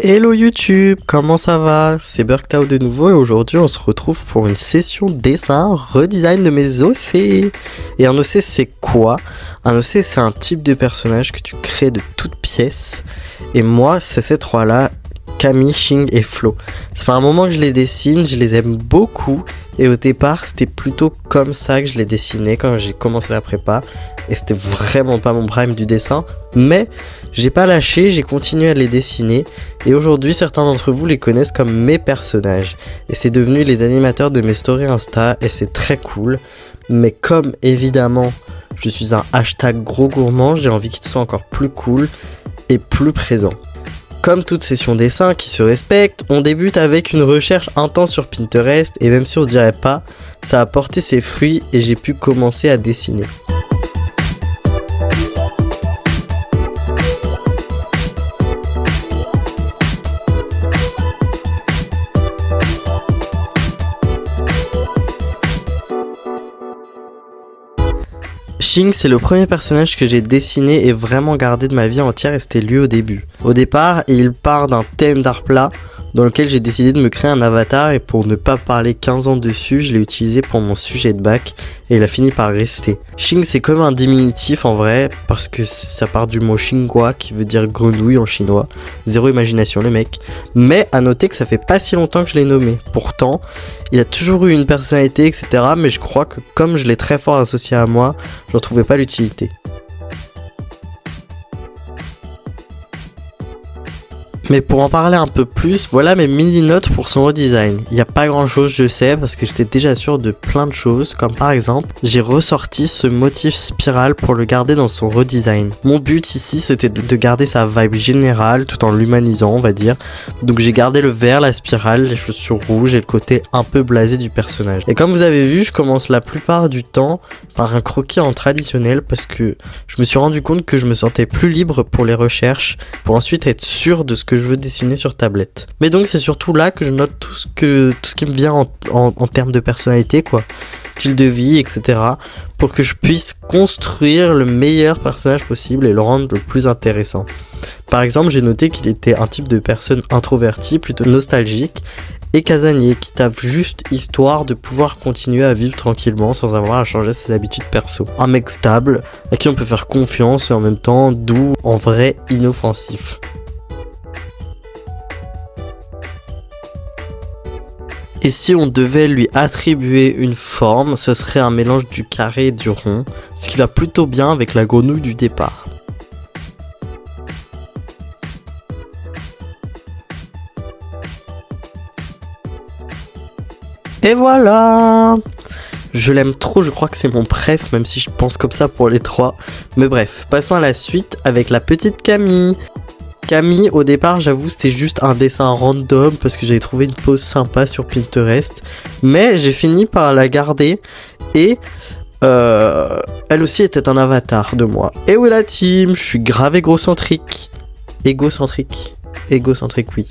Hello YouTube, comment ça va? C'est Burktao de nouveau et aujourd'hui on se retrouve pour une session dessin redesign de mes OC. Et un OC c'est quoi? Un OC c'est un type de personnage que tu crées de toutes pièces. Et moi c'est ces trois là, Camille, Xing et Flo. Ça fait un moment que je les dessine, je les aime beaucoup. Et au départ c'était plutôt comme ça que je les dessinais quand j'ai commencé la prépa. Et c'était vraiment pas mon prime du dessin. Mais j'ai pas lâché, j'ai continué à les dessiner. Et aujourd'hui certains d'entre vous les connaissent comme mes personnages. Et c'est devenu les animateurs de mes stories Insta. Et c'est très cool. Mais comme évidemment je suis un hashtag gros gourmand, j'ai envie qu'il soit encore plus cool et plus présent. Comme toute session dessin qui se respecte, on débute avec une recherche intense sur Pinterest et même si on dirait pas, ça a porté ses fruits et j'ai pu commencer à dessiner. Xing, c'est le premier personnage que j'ai dessiné et vraiment gardé de ma vie entière et c'était lui au début. Au départ, il part d'un thème d'art plat dans lequel j'ai décidé de me créer un avatar et pour ne pas parler 15 ans dessus, je l'ai utilisé pour mon sujet de bac et il a fini par rester. Xing, c'est comme un diminutif en vrai parce que ça part du mot Xinghua qui veut dire grenouille en chinois. Zéro imagination le mec. Mais à noter que ça fait pas si longtemps que je l'ai nommé. Pourtant, il a toujours eu une personnalité etc. Mais je crois que comme je l'ai très fort associé à moi, j'en trouvais pas l'utilité. Mais pour en parler un peu plus, voilà mes mini-notes pour son redesign. Il n'y a pas grand chose je sais parce que j'étais déjà sûr de plein de choses, comme par exemple, j'ai ressorti ce motif spirale pour le garder dans son redesign. Mon but ici c'était de garder sa vibe générale tout en l'humanisant on va dire. Donc j'ai gardé le vert, la spirale, les chaussures rouges et le côté un peu blasé du personnage. Et comme vous avez vu, je commence la plupart du temps par un croquis en traditionnel parce que je me suis rendu compte que je me sentais plus libre pour les recherches, pour ensuite être sûr de ce que je veux dessiner sur tablette. Mais donc c'est surtout là que je note tout ce qui me vient en termes de personnalité quoi, style de vie etc. pour que je puisse construire le meilleur personnage possible et le rendre le plus intéressant. Par exemple j'ai noté qu'il était un type de personne introvertie, plutôt nostalgique et casanier qui taffe juste histoire de pouvoir continuer à vivre tranquillement sans avoir à changer ses habitudes perso. Un mec stable à qui on peut faire confiance et en même temps doux, en vrai inoffensif. Et si on devait lui attribuer une forme, ce serait un mélange du carré et du rond, ce qui va plutôt bien avec la grenouille du départ. Et voilà! Je l'aime trop, je crois que c'est mon préf, même si je pense comme ça pour les trois. Mais bref, passons à la suite avec la petite Camille. Camille, au départ, j'avoue, c'était juste un dessin random parce que j'avais trouvé une pose sympa sur Pinterest. Mais j'ai fini par la garder et elle aussi était un avatar de moi. Et ouais la team, je suis grave égocentrique. Égocentrique, oui.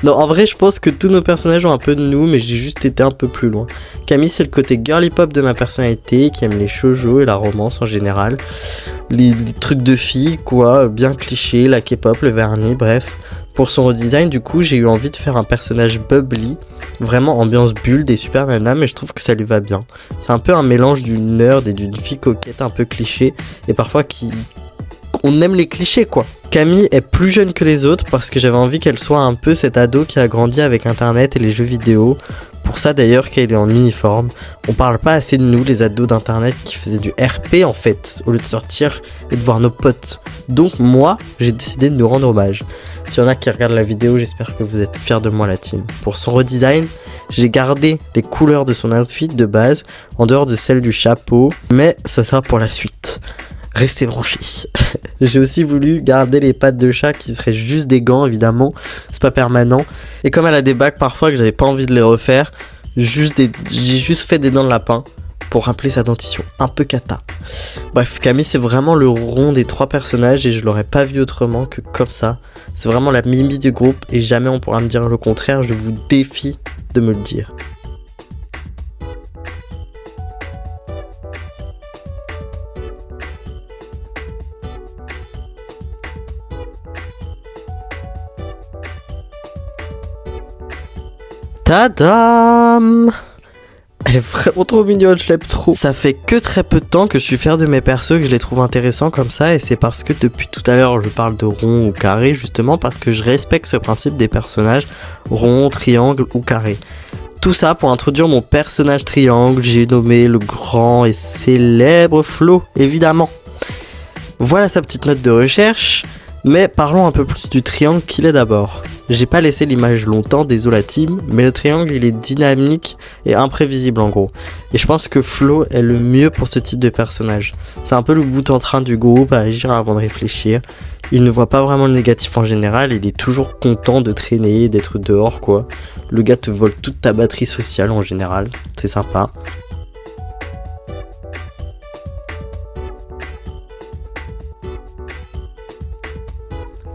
Non, en vrai, je pense que tous nos personnages ont un peu de nous, mais j'ai juste été un peu plus loin. Camille, c'est le côté girly pop de ma personnalité, qui aime les shoujo et la romance en général. Les trucs de filles, quoi, bien cliché, la K-pop, le vernis, bref. Pour son redesign, du coup, j'ai eu envie de faire un personnage bubbly, vraiment ambiance bulle, des super nanas, mais je trouve que ça lui va bien. C'est un peu un mélange d'une nerd et d'une fille coquette un peu cliché, et parfois on aime les clichés quoi. Camille est plus jeune que les autres parce que j'avais envie qu'elle soit un peu cet ado qui a grandi avec internet et les jeux vidéo. Pour ça d'ailleurs qu'elle est en uniforme. On parle pas assez de nous les ados d'internet qui faisaient du RP en fait, au lieu de sortir et de voir nos potes. Donc moi, j'ai décidé de nous rendre hommage. S'il y en a qui regardent la vidéo, j'espère que vous êtes fiers de moi la team. Pour son redesign, j'ai gardé les couleurs de son outfit de base, en dehors de celles du chapeau, mais ça sera pour la suite. Restez branchés. J'ai aussi voulu garder les pattes de chat qui seraient juste des gants évidemment, c'est pas permanent. Et comme elle a des bacs parfois que j'avais pas envie de les refaire, j'ai juste fait des dents de lapin pour rappeler sa dentition un peu cata. Bref, Camille c'est vraiment le rond des trois personnages et je l'aurais pas vu autrement que comme ça. C'est vraiment la mimi du groupe et jamais on pourra me dire le contraire, je vous défie de me le dire. Tadam! Elle est vraiment trop mignonne, je l'aime trop. Ça fait que très peu de temps que je suis fier de mes persos, que je les trouve intéressants comme ça, et c'est parce que depuis tout à l'heure je parle de rond ou carré, justement parce que je respecte ce principe des personnages rond, triangle ou carré. Tout ça pour introduire mon personnage triangle, j'ai nommé le grand et célèbre Flo, évidemment. Voilà sa petite note de recherche, mais parlons un peu plus du triangle qu'il est d'abord. J'ai pas laissé l'image longtemps, désolé la team, mais le triangle il est dynamique et imprévisible en gros. Et je pense que Flo est le mieux pour ce type de personnage. C'est un peu le bout en train du groupe à agir avant de réfléchir. Il ne voit pas vraiment le négatif en général, il est toujours content de traîner, d'être dehors quoi. Le gars te vole toute ta batterie sociale en général, c'est sympa.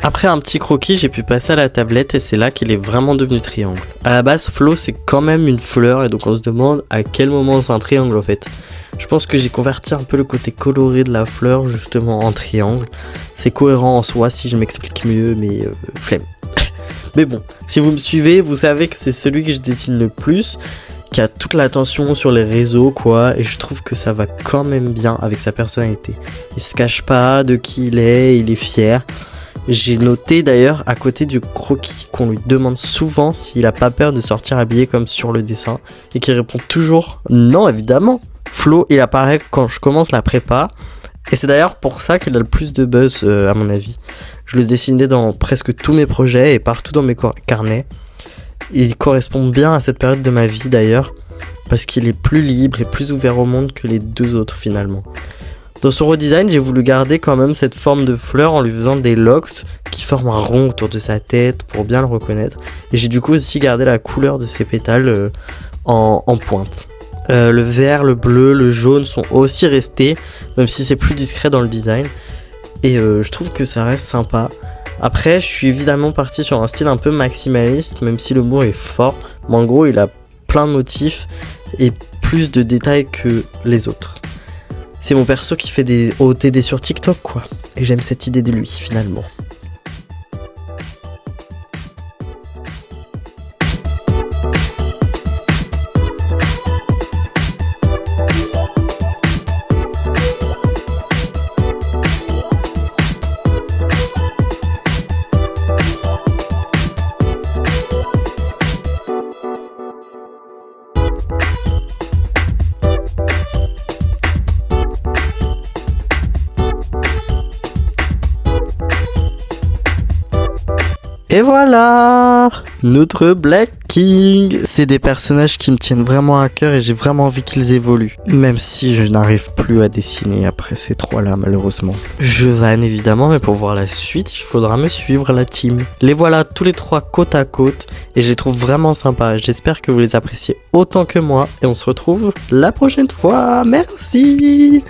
Après un petit croquis, j'ai pu passer à la tablette et c'est là qu'il est vraiment devenu triangle. À la base, Flo c'est quand même une fleur et donc on se demande à quel moment c'est un triangle en fait. Je pense que j'ai converti un peu le côté coloré de la fleur justement en triangle. C'est cohérent en soi si je m'explique mieux, mais flemme. Mais bon, si vous me suivez, vous savez que c'est celui que je dessine le plus, qui a toute l'attention sur les réseaux quoi, et je trouve que ça va quand même bien avec sa personnalité. Il se cache pas de qui il est fier. J'ai noté d'ailleurs à côté du croquis qu'on lui demande souvent s'il a pas peur de sortir habillé comme sur le dessin et qu'il répond toujours non évidemment. Flo il apparaît quand je commence la prépa et c'est d'ailleurs pour ça qu'il a le plus de buzz à mon avis. Je le dessinais dans presque tous mes projets et partout dans mes carnets. Il correspond bien à cette période de ma vie d'ailleurs parce qu'il est plus libre et plus ouvert au monde que les deux autres finalement. Dans son redesign, j'ai voulu garder quand même cette forme de fleur en lui faisant des locks qui forment un rond autour de sa tête pour bien le reconnaître. Et j'ai du coup aussi gardé la couleur de ses pétales en pointe. Le vert, le bleu, le jaune sont aussi restés, même si c'est plus discret dans le design. Et je trouve que ça reste sympa. Après, je suis évidemment parti sur un style un peu maximaliste, même si le mot est fort. Mais en gros, il a plein de motifs et plus de détails que les autres. C'est mon perso qui fait des OOTD sur TikTok quoi. Et j'aime cette idée de lui finalement. Et voilà, notre Black King. C'est des personnages qui me tiennent vraiment à cœur et j'ai vraiment envie qu'ils évoluent. Même si je n'arrive plus à dessiner après ces trois-là, malheureusement. Je vanne évidemment, mais pour voir la suite, il faudra me suivre la team. Les voilà tous les trois côte à côte et je les trouve vraiment sympas. J'espère que vous les appréciez autant que moi et on se retrouve la prochaine fois. Merci.